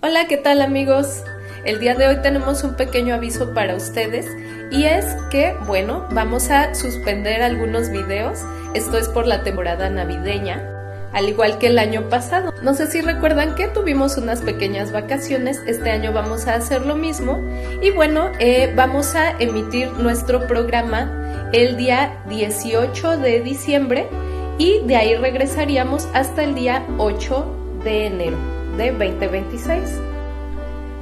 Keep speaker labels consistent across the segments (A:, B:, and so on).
A: Hola, ¿qué tal amigos? El día de hoy tenemos un pequeño aviso para ustedes y es que, bueno, vamos a suspender algunos videos. Esto es por la temporada navideña, al igual que el año pasado. No sé si recuerdan que tuvimos unas pequeñas vacaciones, este año vamos a hacer lo mismo y bueno, vamos a emitir nuestro programa el día 18 de diciembre y de ahí regresaríamos hasta el día 8 de enero de 2026.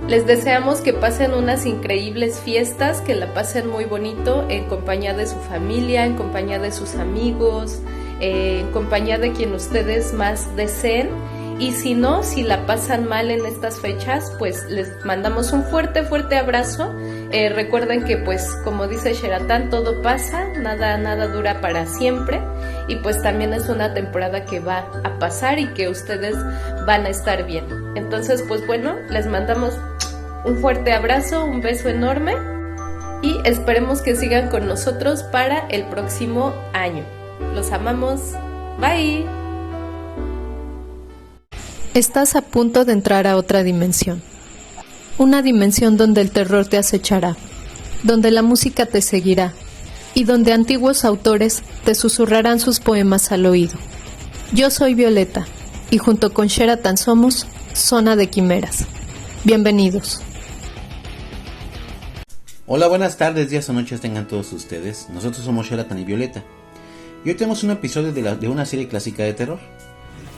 A: Les deseamos que pasen unas increíbles fiestas, que la pasen muy bonito en compañía de su familia, en compañía de sus amigos, en compañía de quien ustedes más deseen. Y si no, si la pasan mal en estas fechas, pues les mandamos un fuerte abrazo. Recuerden que pues como dice Sheratán, todo pasa, nada dura para siempre. Y pues también es una temporada que va a pasar y que ustedes van a estar bien. Entonces pues bueno, les mandamos un fuerte abrazo, un beso enorme y esperemos que sigan con nosotros para el próximo año. Los amamos. Bye. Estás a punto de entrar a otra dimensión. Una dimensión donde el terror te acechará, donde la música te seguirá y donde antiguos autores te susurrarán sus poemas al oído. Yo soy Violeta y junto con Sheratán somos Zona de Quimeras. Bienvenidos.
B: Hola, buenas tardes, días o noches tengan todos ustedes. Nosotros somos Sheratán y Violeta. Y hoy tenemos un episodio de una serie clásica de terror.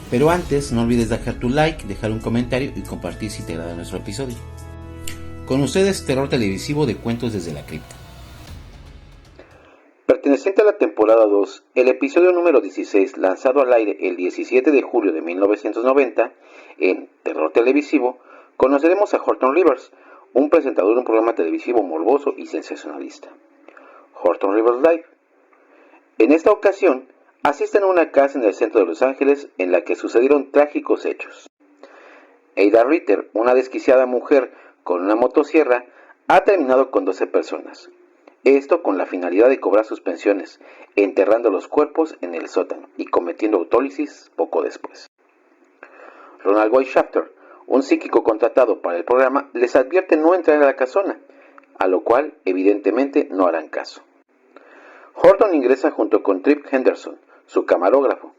B: Pero antes, no olvides dejar tu like, dejar un comentario y compartir si te agrada nuestro episodio. Con ustedes, terror televisivo de Cuentos desde la Cripta.
C: Perteneciente a la temporada 2, el episodio número 16, lanzado al aire el 17 de julio de 1990, en Terror Televisivo, conoceremos a Horton Rivers, un presentador de un programa televisivo morboso y sensacionalista. Horton Rivers Live. En esta ocasión, asisten a una casa en el centro de Los Ángeles en la que sucedieron trágicos hechos. Ada Ritter, una desquiciada mujer con una motosierra, ha terminado con 12 personas. Esto con la finalidad de cobrar sus pensiones, enterrando los cuerpos en el sótano y cometiendo autólisis poco después. Ronald Boyd Shafter, un psíquico contratado para el programa, les advierte no entrar a la casona, a lo cual evidentemente no harán caso. Horton ingresa junto con Trip Henderson, su camarógrafo.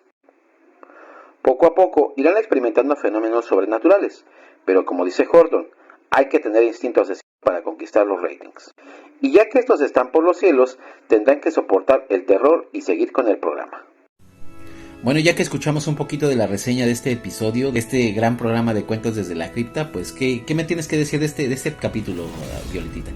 C: Poco a poco irán experimentando fenómenos sobrenaturales, pero como dice Horton, hay que tener instinto asesino para conquistar los ratings. Y ya que estos están por los cielos, tendrán que soportar el terror y seguir con el programa.
B: Bueno, ya que escuchamos un poquito de la reseña de este episodio, de este gran programa de Cuentos desde la Cripta, pues ¿qué me tienes que decir de este capítulo, Violetita?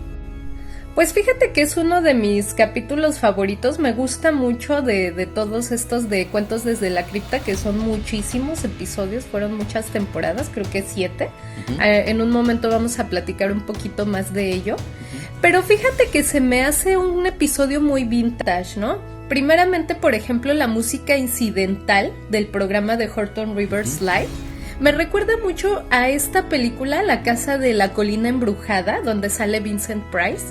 A: Pues fíjate que es uno de mis capítulos favoritos, me gusta mucho de todos estos de Cuentos desde la Cripta, que son muchísimos episodios, fueron muchas temporadas, creo que 7. Uh-huh. En un momento vamos a platicar un poquito más de ello, pero fíjate que se me hace un episodio muy vintage, ¿no? Primeramente, por ejemplo, la música incidental del programa de Horton Rivers Live me recuerda mucho a esta película, La Casa de la Colina Embrujada, donde sale Vincent Price.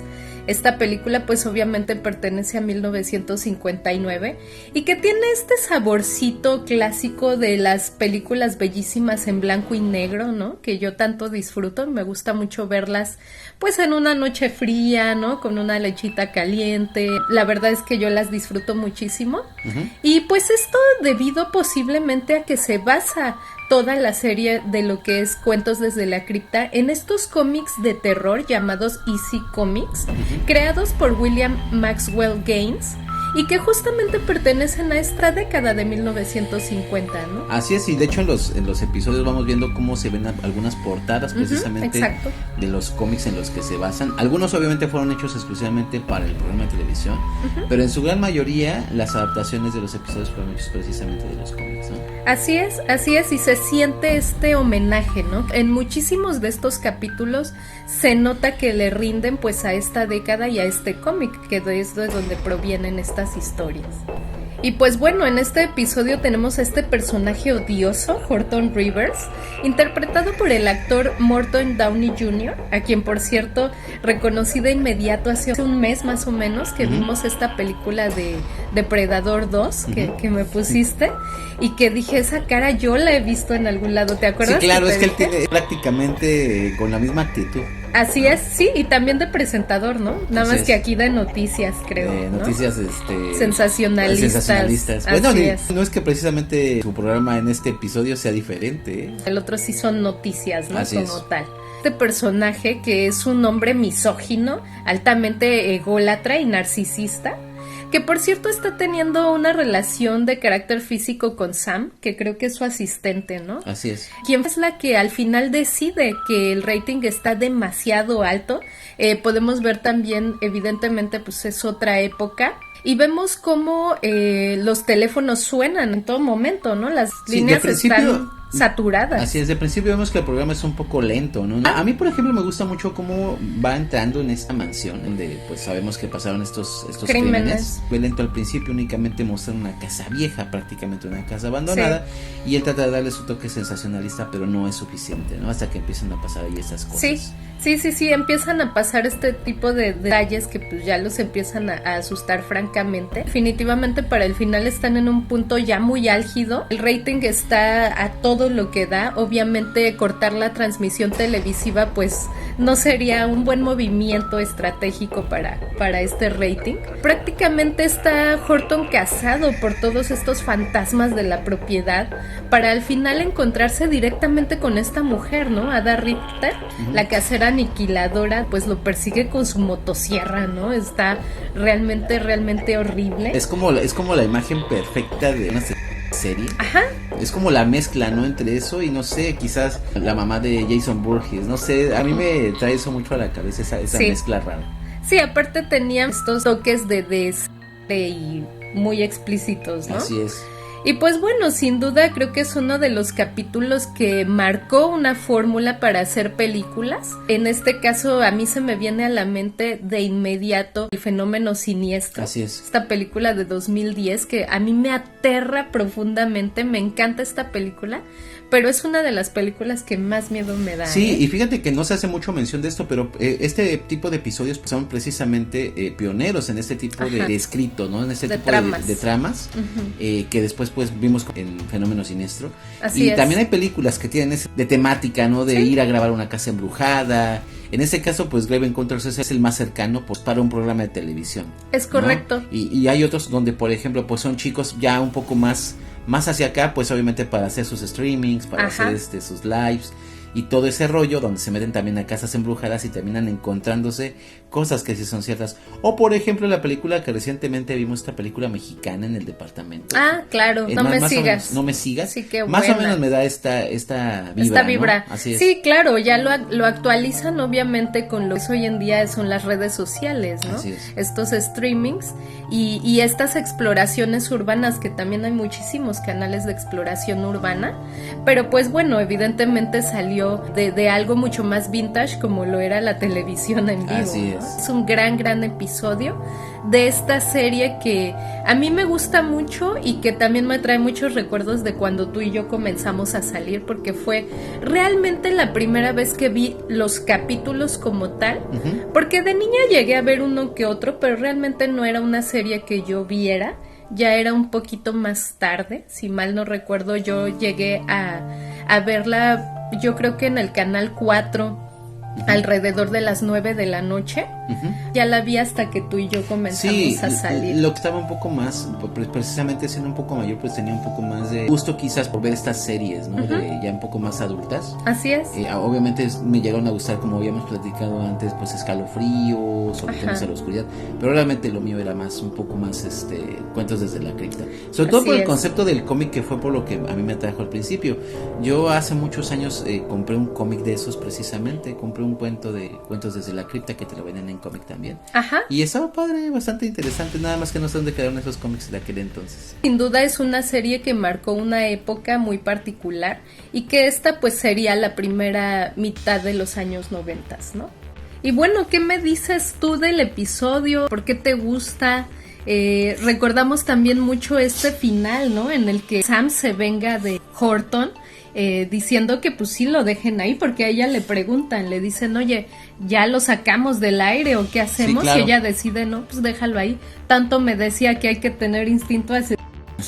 A: Esta película pues obviamente pertenece a 1959 y que tiene este saborcito clásico de las películas bellísimas en blanco y negro, ¿no? Que yo tanto disfruto, me gusta mucho verlas pues en una noche fría, ¿no? Con una lechita caliente, la verdad es que yo las disfruto muchísimo. Uh-huh. Y pues esto debido posiblemente a que se basa toda la serie de lo que es Cuentos desde la Cripta en estos cómics de terror llamados Easy Comics, creados por William Maxwell Gaines y que justamente pertenecen a esta década de 1950, ¿no?
B: Así es, y de hecho en los episodios vamos viendo cómo se ven algunas portadas precisamente de los cómics en los que se basan. Algunos obviamente fueron hechos exclusivamente para el programa de televisión, pero en su gran mayoría las adaptaciones de los episodios fueron hechos precisamente de los cómics, ¿no?
A: Así es, y se siente este homenaje, ¿no? En muchísimos de estos capítulos se nota que le rinden pues a esta década y a este cómic, que de esto es donde provienen estas historias. Y pues bueno, en este episodio tenemos a este personaje odioso, Horton Rivers, interpretado por el actor Morton Downey Jr., a quien por cierto reconocí de inmediato hace un mes más o menos que vimos esta película de Depredador 2 que me pusiste y que dije, esa cara yo la he visto en algún lado, ¿te acuerdas?
B: Sí, claro,
A: que
B: es que él tiene prácticamente con la misma actitud.
A: Así es, sí, y también de presentador, ¿no? Nada
B: Así
A: más
B: es.
A: que aquí de noticias, creo, ¿no?
B: Noticias,
A: sensacionalistas.
B: Bueno,
A: Así es.
B: no es que precisamente su programa en este episodio sea diferente, ¿eh?
A: El otro sí son noticias, ¿no?
B: Así
A: Como
B: es.
A: tal. Este personaje que es un hombre misógino, altamente ególatra y narcisista, que por cierto está teniendo una relación de carácter físico con Sam, que creo que es su asistente, ¿no?
B: Así es.
A: ¿Quién es la que al final decide que el rating está demasiado alto? Podemos ver también, evidentemente, pues es otra época. Y vemos cómo los teléfonos suenan en todo momento, ¿no? Las líneas están saturadas.
B: Así es, de principio vemos que el programa es un poco lento, ¿no? A mí, por ejemplo, me gusta mucho cómo va entrando en esta mansión, donde pues sabemos que pasaron estos crímenes. Fue lento al principio, únicamente mostrar una casa vieja, prácticamente una casa abandonada, y él trata de darle su toque sensacionalista, pero no es suficiente, ¿no? Hasta que empiezan a pasar ahí esas cosas.
A: Sí, empiezan a pasar este tipo de detalles que pues ya los empiezan a asustar francamente. Definitivamente para el final están en un punto ya muy álgido. El rating está a todo lo que da. Obviamente cortar la transmisión televisiva pues no sería un buen movimiento estratégico para este rating. Prácticamente está Horton cazado por todos estos fantasmas de la propiedad para al final encontrarse directamente con esta mujer, ¿no? Ada Richter, la casera aniquiladora, pues lo persigue con su motosierra, ¿no? Está realmente horrible.
B: Es como la imagen perfecta de una serie.
A: Ajá.
B: Es como la mezcla, ¿no? Entre eso y no sé, quizás la mamá de Jason Voorhees, no sé, a mí me trae eso mucho a la cabeza, esa mezcla rara.
A: Sí, aparte tenía estos toques de y muy explícitos, ¿no?
B: Así es.
A: Y pues bueno, sin duda creo que es uno de los capítulos que marcó una fórmula para hacer películas. En este caso a mí se me viene a la mente de inmediato El fenómeno siniestro.
B: Así es.
A: Esta película de 2010 que a mí me aterra profundamente, me encanta esta película, pero es una de las películas que más miedo me da.
B: Sí, y fíjate que no se hace mucho mención de esto, pero este tipo de episodios son precisamente pioneros en este tipo de escrito, ¿no? En este tipo
A: tramas.
B: de tramas, que después pues vimos en Fenómeno Siniestro.
A: Así
B: y
A: es.
B: También hay películas que tienen de temática, ¿no? De ir a grabar una casa embrujada. En este caso, pues Grave Encounters es el más cercano pues para un programa de televisión.
A: Es correcto.
B: ¿No? Y hay otros donde, por ejemplo, pues son chicos ya un poco más hacia acá, pues obviamente para hacer sus streamings, para hacer sus lives y todo ese rollo, donde se meten también a casas embrujadas y terminan encontrándose cosas que sí son ciertas. O por ejemplo la película que recientemente vimos, esta película mexicana, En el Departamento.
A: Ah, claro, No me sigas.
B: No me sigas.
A: Sí, qué
B: más
A: buena.
B: o menos me da esta vibra, ¿no? Así es.
A: Sí, claro, ya lo actualizan obviamente con lo que hoy en día son las redes sociales, ¿no?
B: Así es.
A: Estos streamings y estas exploraciones urbanas, que también hay muchísimos canales de exploración urbana, pero pues bueno, evidentemente salió de algo mucho más vintage como lo era la televisión en vivo.
B: Así es.
A: ¿No? Es un gran episodio de esta serie que a mí me gusta mucho y que también me trae muchos recuerdos de cuando tú y yo comenzamos a salir, porque fue realmente la primera vez que vi los capítulos como tal, porque de niña llegué a ver uno que otro, pero realmente no era una serie que yo viera. Ya era un poquito más tarde, si mal no recuerdo, yo llegué a verla, yo creo que en el canal 4, alrededor de las 9 de la noche. Ya la vi hasta que tú y yo comenzamos a salir.
B: Lo que estaba un poco más, precisamente siendo un poco mayor, pues tenía un poco más de gusto quizás por ver estas series, ¿no? Ya un poco más adultas.
A: Así es.
B: Obviamente me llegaron a gustar, como habíamos platicado antes, pues Escalofríos, Solitarios a la Oscuridad, pero realmente lo mío era un poco más Cuentos desde la Cripta. Sobre todo por el concepto del cómic, que fue por lo que a mí me atrajo al principio. Yo hace muchos años compré un cómic de esos precisamente, compré un cuento de Cuentos desde la Cripta que te lo venden en cómic también. Y estaba padre, bastante interesante, nada más que no sé dónde quedaron esos cómics de aquel entonces.
A: Sin duda es una serie que marcó una época muy particular y que esta pues sería la primera mitad de los años 90, ¿no? Y bueno, ¿qué me dices tú del episodio? ¿Por qué te gusta? recordamos también mucho este final, ¿no? En el que Sam se venga de Horton, diciendo que pues sí lo dejen ahí, porque a ella le preguntan, le dicen, oye, ¿ya lo sacamos del aire o qué hacemos? Sí, claro. Y ella decide, no, pues déjalo ahí. Tanto me decía que hay que tener instinto así.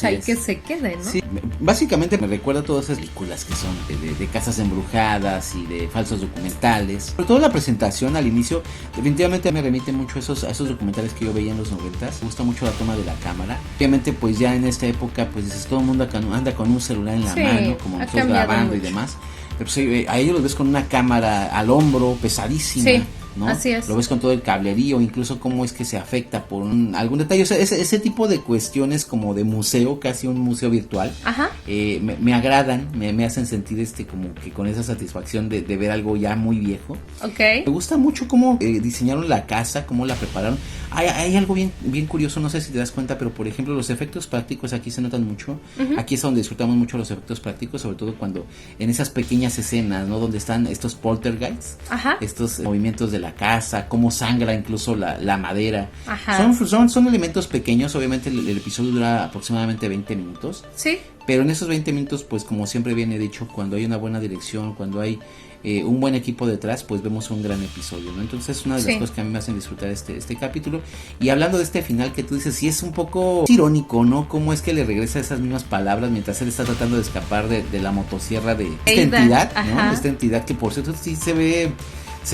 A: Hay que se quede, ¿no?
B: Sí, básicamente me recuerda a todas esas películas que son de casas embrujadas y de falsos documentales. Sobre todo la presentación al inicio, definitivamente me remite mucho a esos documentales que yo veía en los 90s. Me gusta mucho la toma de la cámara. Obviamente, pues ya en esta época, pues dices, todo el mundo anda con un celular en la mano, como nosotros grabando mucho. Y demás. Pero pues a ellos los ves con una cámara al hombro, pesadísima. Sí. ¿No?
A: Así es.
B: Lo ves con todo el cablerío, incluso cómo es que se afecta por algún detalle, o sea, ese tipo de cuestiones como de museo, casi un museo virtual.
A: Ajá.
B: Me agradan, me hacen sentir como que con esa satisfacción de ver algo ya muy viejo.
A: Okay.
B: Me gusta mucho cómo diseñaron la casa, cómo la prepararon. Hay algo bien curioso, no sé si te das cuenta, pero por ejemplo los efectos prácticos aquí se notan mucho. Uh-huh. Aquí es donde disfrutamos mucho los efectos prácticos, sobre todo cuando en esas pequeñas escenas, ¿no? Donde están estos poltergeists, ajá, estos movimientos de la casa, cómo sangra incluso la madera. Ajá. Son elementos pequeños. Obviamente el episodio dura aproximadamente 20 minutos.
A: Sí.
B: Pero en esos 20 minutos, pues como siempre viene dicho, cuando hay una buena dirección, cuando hay un buen equipo detrás, pues vemos un gran episodio, ¿no? Entonces es una de las cosas que a mí me hacen disfrutar este capítulo. Y hablando de este final que tú dices, sí es un poco irónico, ¿no? Cómo es que le regresa esas mismas palabras mientras él está tratando de escapar de la motosierra de esta entidad, ¿no? Ajá. Esta entidad que por cierto sí se ve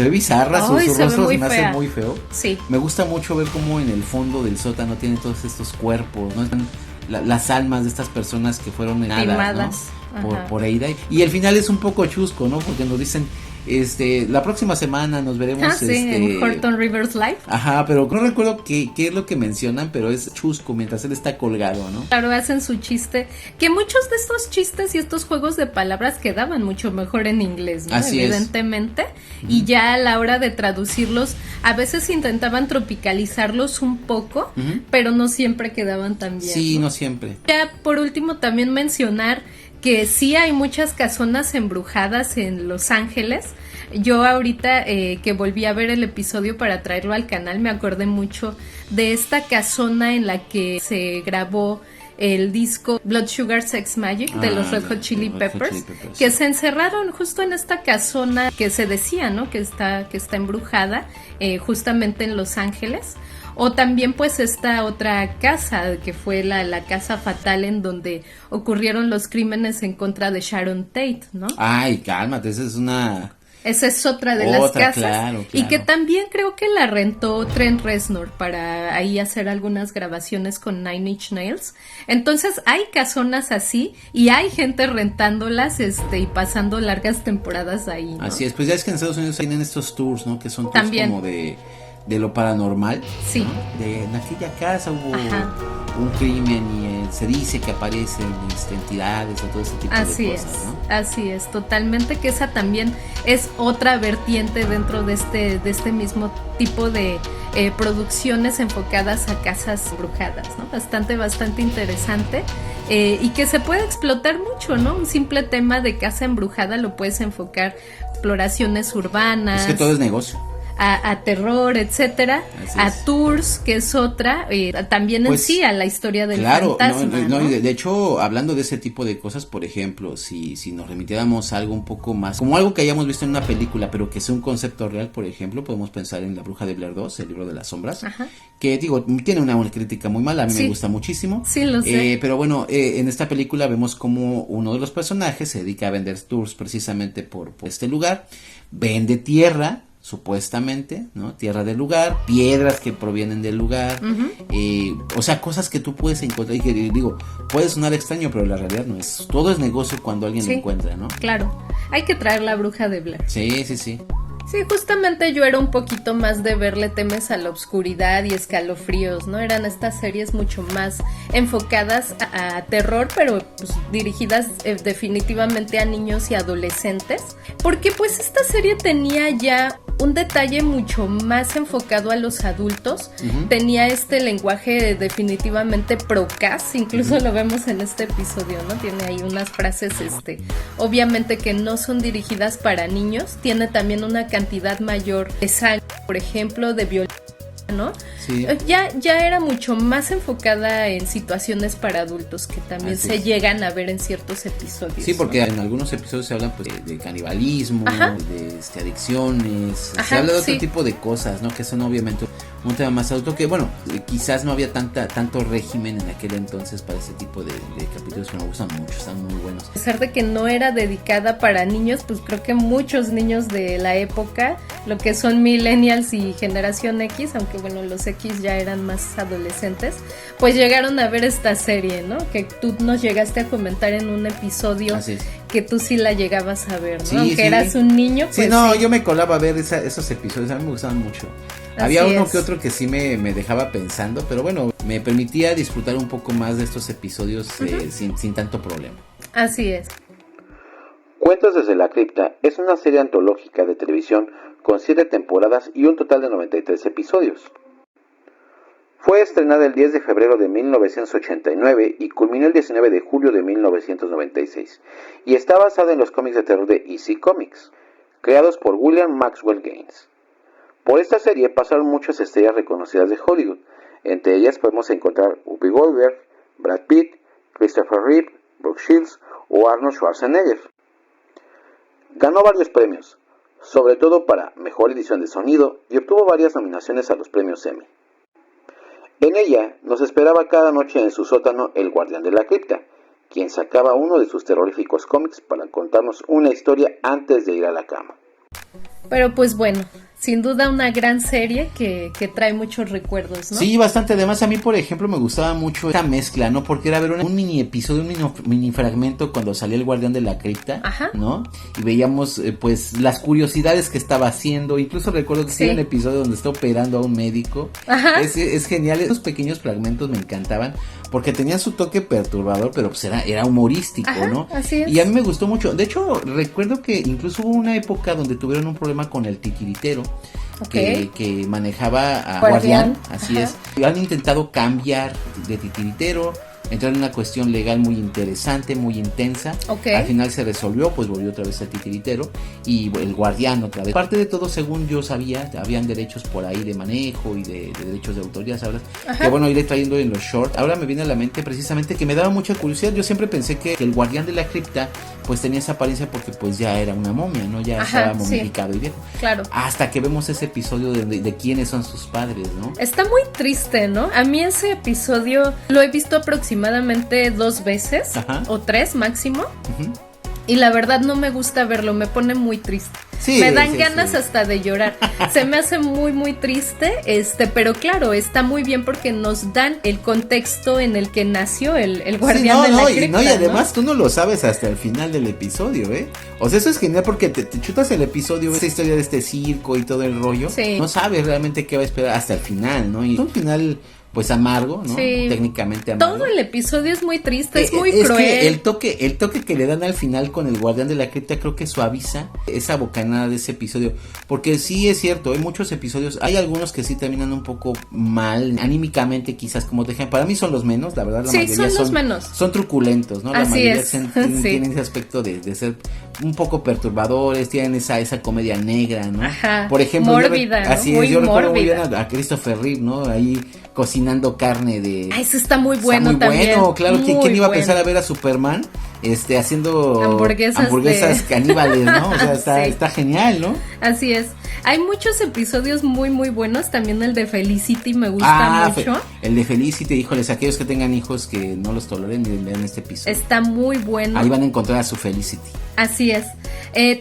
B: bizarra, su rostro se me hace muy feo.
A: Sí.
B: Me gusta mucho ver cómo en el fondo del sótano tiene todos estos cuerpos, ¿no? Están las almas de estas personas que fueron
A: filmadas,
B: ¿no? por Ada. Y el final es un poco chusco, ¿no? Porque nos dicen, la próxima semana nos veremos
A: en Horton Rivers Live.
B: Ajá, pero no recuerdo qué es lo que mencionan, pero es chusco mientras él está colgado, ¿no?
A: Claro, hacen su chiste, que muchos de estos chistes y estos juegos de palabras quedaban mucho mejor en inglés, ¿no?
B: Así
A: evidentemente.
B: Es.
A: Y ya a la hora de traducirlos, a veces intentaban tropicalizarlos un poco, pero no siempre quedaban tan bien.
B: Sí, no siempre.
A: Ya por último también mencionar que sí hay muchas casonas embrujadas en Los Ángeles. Yo ahorita que volví a ver el episodio para traerlo al canal, me acordé mucho de esta casona en la que se grabó el disco Blood Sugar Sex Magic de los Red Hot Chili Peppers, que se encerraron justo en esta casona que se decía, ¿no? Que está embrujada, justamente en Los Ángeles. O también pues esta otra casa que fue la casa fatal en donde ocurrieron los crímenes en contra de Sharon Tate, ¿no?
B: Ay, cálmate,
A: Esa es otra de las casas.
B: Claro.
A: Y que también creo que la rentó Trent Reznor para ahí hacer algunas grabaciones con Nine Inch Nails. Entonces hay casonas así y hay gente rentándolas y pasando largas temporadas ahí, ¿no?
B: Así es, pues ya es que en Estados Unidos tienen estos tours, ¿no? Que son tours
A: también
B: como de lo paranormal.
A: Sí.
B: ¿No? En aquella casa hubo un crimen y se dice que aparecen entidades o todo ese tipo de cosas, ¿no?
A: Así es, totalmente, que esa también es otra vertiente dentro de este mismo tipo de producciones enfocadas a casas embrujadas, ¿no? Bastante interesante y que se puede explotar mucho, ¿no? Un simple tema de casa embrujada lo puedes enfocar, exploraciones urbanas.
B: Es que todo es negocio.
A: A terror, etcétera, a tours, que es otra, también pues, en sí a la historia del fantasma.
B: No, de hecho, hablando de ese tipo de cosas, por ejemplo, si nos remitiéramos a algo un poco más, como algo que hayamos visto en una película, pero que sea un concepto real, por ejemplo, podemos pensar en La Bruja de Blair 2, el libro de las sombras, que digo, tiene una crítica muy mala, a mí me gusta muchísimo.
A: Sí, lo sé.
B: Pero bueno, en esta película vemos como uno de los personajes se dedica a vender tours precisamente por este lugar, vende tierra, supuestamente, ¿no? Tierra del lugar, piedras que provienen del lugar, o sea, cosas que tú puedes encontrar y que digo, puede sonar extraño, pero la realidad no es. Todo es negocio cuando alguien lo encuentra, ¿no?
A: Claro, hay que traer La Bruja de Blair.
B: Sí.
A: Sí, justamente yo era un poquito más de verle temes a la oscuridad y escalofríos, ¿no? Eran estas series mucho más enfocadas a terror, pero pues dirigidas definitivamente a niños y adolescentes, porque pues esta serie tenía ya un detalle mucho más enfocado a los adultos, tenía este lenguaje definitivamente procas, incluso lo vemos en este episodio, ¿no? Tiene ahí unas frases, obviamente que no son dirigidas para niños, tiene también una cantidad mayor de sangre, por ejemplo, de violencia ¿no?
B: Sí.
A: Ya era mucho más enfocada en situaciones para adultos que también se llegan a ver en ciertos episodios.
B: Sí, porque
A: ¿no?
B: en algunos episodios se habla pues de canibalismo, de adicciones, se habla de otro tipo de cosas, ¿no? Que son obviamente un tema más adulto, que bueno, quizás no había tanto régimen en aquel entonces para ese tipo de capítulos, que me gustan mucho, están muy buenos.
A: A pesar de que no era dedicada para niños, pues creo que muchos niños de la época, lo que son millennials y generación X, aunque bueno, los X ya eran más adolescentes, pues llegaron a ver esta serie, ¿no? Que tú nos llegaste a comentar en un episodio que tú sí la llegabas a ver, ¿no?
B: Sí,
A: aunque eras un niño, pues
B: sí, no, yo me colaba a ver esos episodios, a mí me gustaban mucho. Había uno que otro que sí me dejaba pensando, pero bueno, me permitía disfrutar un poco más de estos episodios sin tanto problema.
A: Así es.
C: Cuentos desde la cripta es una serie antológica de televisión con 7 temporadas y un total de 93 episodios. Fue estrenada el 10 de febrero de 1989 y culminó el 19 de julio de 1996, y está basada en los cómics de terror de EC Comics, creados por William Maxwell Gaines. Por esta serie pasaron muchas estrellas reconocidas de Hollywood. Entre ellas podemos encontrar Whoopi Goldberg, Brad Pitt, Christopher Reeve, Brooke Shields o Arnold Schwarzenegger. Ganó varios premios, sobre todo para Mejor Edición de Sonido, y obtuvo varias nominaciones a los premios Emmy. En ella nos esperaba cada noche en su sótano el guardián de la cripta, quien sacaba uno de sus terroríficos cómics para contarnos una historia antes de ir a la cama.
A: Pero pues bueno, sin duda una gran serie que trae muchos recuerdos, ¿no?
B: Sí, bastante. Además, a mí, por ejemplo, me gustaba mucho esta mezcla, ¿no? Porque era ver un mini episodio, un mini fragmento cuando salía el guardián de la cripta, ¿no? Y veíamos, pues, las curiosidades que estaba haciendo. Incluso recuerdo que sí, un episodio donde está operando a un médico. Es genial. Esos pequeños fragmentos me encantaban porque tenían su toque perturbador, pero pues era humorístico, ¿no?
A: Así es.
B: Y a mí me gustó mucho. De hecho, recuerdo que incluso hubo una época donde tuvieron un problema con el titiritero. Que manejaba a Guardián, así es. Han intentado cambiar de titiritero, entrar en una cuestión legal muy interesante, muy intensa. Al final se resolvió, pues volvió otra vez al titiritero y el Guardián otra vez. Parte de todo, según yo sabía, habían derechos por ahí de manejo y de derechos de autor, ya sabes, que bueno, iré trayendo en los shorts. Ahora me viene a la mente precisamente que me daba mucha curiosidad. Yo siempre pensé que el Guardián de la cripta pues tenía esa apariencia porque pues ya era una momia, ¿no? Ya estaba momificado y viejo.
A: Claro.
B: Hasta que vemos ese episodio de quiénes son sus padres, ¿no?
A: Está muy triste, ¿no? A mí ese episodio lo he visto aproximadamente 2 veces o 3 máximo. Y la verdad no me gusta verlo, me pone muy triste. Me dan ganas hasta de llorar. Se me hace muy muy triste, pero claro, está muy bien porque nos dan el contexto en el que nació el guardián de la cripta.
B: Y además tú no lo sabes hasta el final del episodio, ¿eh? O sea, eso es genial porque te chutas el episodio, esa historia de este circo y todo el rollo. No sabes realmente qué va a esperar hasta el final, ¿no? Y es un final pues amargo, ¿no? Técnicamente amargo.
A: Todo el episodio es muy triste, es muy cruel.
B: Que el toque que le dan al final con el guardián de la cripta creo que suaviza esa bocanada de ese episodio, porque sí es cierto, hay muchos episodios, hay algunos que sí terminan un poco mal, anímicamente quizás, como te dije, para mí son los menos, la verdad, la mayoría
A: son los menos.
B: Son truculentos, ¿no? La mayoría tienen ese aspecto de ser un poco perturbadores, tienen esa comedia negra, ¿no? Por ejemplo,
A: mórbida,
B: yo recuerdo muy bien a Christopher Reeve, ¿no? Ahí cocinando carne de...
A: Eso está muy bueno también.
B: Está muy bueno, claro. ¿Quién iba a pensar a ver a Superman haciendo hamburguesas caníbales, ¿no? O sea, está genial, ¿no?
A: Así es. Hay muchos episodios muy muy buenos, también el de Felicity me gusta mucho.
B: El de Felicity, híjoles, aquellos que tengan hijos que no los toleren, vean este episodio.
A: Está muy bueno.
B: Ahí van a encontrar a su Felicity.
A: Así es.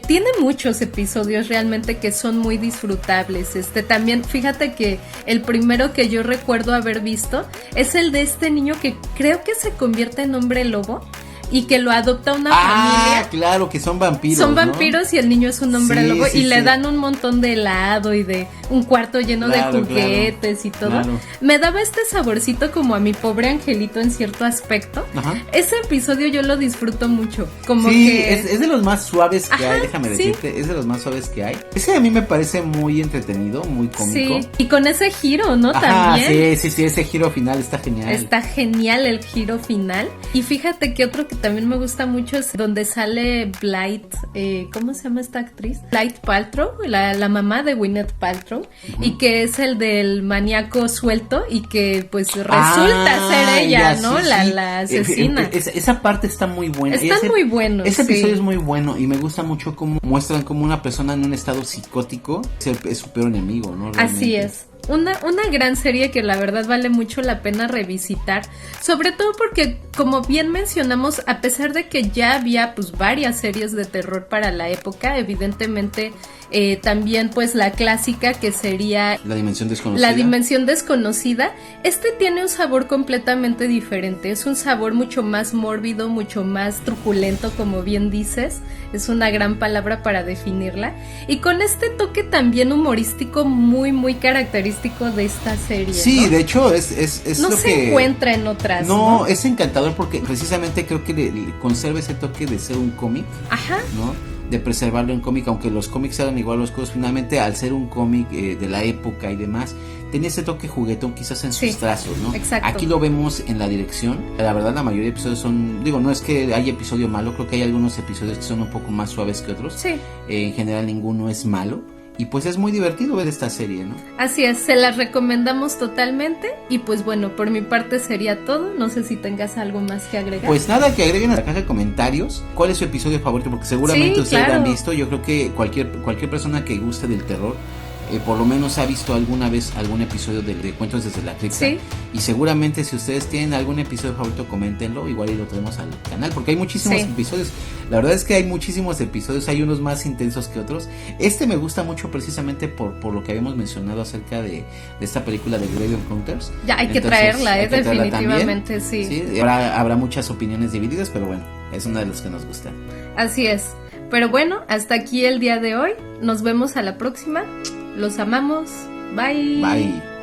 A: Tiene muchos episodios realmente que son muy disfrutables. También, fíjate que el primero que yo recuerdo haber visto es el de este niño que creo que se convierte en hombre lobo y que lo adopta una familia.
B: Claro, que son vampiros.
A: Son vampiros, ¿no? Y el niño es un hombre lobo y le dan un montón de helado y de un cuarto lleno de juguetes y todo. Me daba este saborcito como a mi pobre angelito en cierto aspecto. Ese episodio yo lo disfruto mucho. Como que
B: es de los más suaves que hay, déjame decirte, es de los más suaves que hay. Ese a mí me parece muy entretenido, muy cómico.
A: Sí, y con ese giro, ¿no? También.
B: Sí, ese giro final está genial.
A: Está genial el giro final. Y fíjate que otro que también me gusta mucho es donde sale Blythe, ¿cómo se llama esta actriz? Blythe Paltrow, la mamá de Gwyneth Paltrow, y que es el del maníaco suelto y que pues resulta ser ella,
B: ya,
A: sí, la asesina.
B: Esa parte está muy buena.
A: Muy bueno.
B: Ese episodio es muy bueno y me gusta mucho cómo muestran cómo una persona en un estado psicótico es su peor enemigo, ¿no? Realmente.
A: Así es. Una gran serie que la verdad vale mucho la pena revisitar, sobre todo porque, como bien mencionamos, a pesar de que ya había pues varias series de terror para la época, evidentemente también pues la clásica que sería
B: La Dimensión Desconocida.
A: La Dimensión Desconocida. Este tiene un sabor completamente diferente, es un sabor mucho más mórbido, mucho más truculento, como bien dices, es una gran palabra para definirla, y con este toque también humorístico muy muy característico de esta serie.
B: Sí,
A: ¿no?
B: de hecho es
A: no
B: lo
A: se
B: que
A: encuentra en otras.
B: No, es encantador porque precisamente creo que le conserva ese toque de ser un cómic.
A: Ajá.
B: ¿No? De preservarlo en cómic, aunque los cómics eran igual los juegos, finalmente al ser un cómic de la época y demás, tenía ese toque juguetón quizás en sus trazos, ¿no?
A: Exacto.
B: Aquí lo vemos en la dirección, la verdad la mayoría de episodios son, digo, no es que haya episodio malo, creo que hay algunos episodios que son un poco más suaves que otros,
A: sí.
B: En general ninguno es malo. Y pues es muy divertido ver esta serie, ¿no?
A: Así es, se las recomendamos totalmente. Y pues bueno, por mi parte sería todo. No sé si tengas algo más que agregar.
B: Pues nada, que agreguen a la caja de comentarios cuál es su episodio favorito, porque seguramente
A: sí,
B: ustedes
A: claro.
B: lo han visto. Yo creo que cualquier persona que guste del terror por lo menos ha visto alguna vez algún episodio de Cuentos desde la Cripta.
A: Sí.
B: Y seguramente si ustedes tienen algún episodio favorito, coméntenlo, igual y lo traemos al canal, porque hay muchísimos episodios. La verdad es que hay muchísimos episodios, hay unos más intensos que otros. Este me gusta mucho precisamente por lo que habíamos mencionado acerca de esta película de Grave Encounters.
A: Ya hay que traerla, definitivamente, sí.
B: Habrá muchas opiniones divididas, pero bueno, es una de las que nos gustan.
A: Así es. Pero bueno, hasta aquí el día de hoy. Nos vemos a la próxima. Los amamos. Bye.
B: Bye.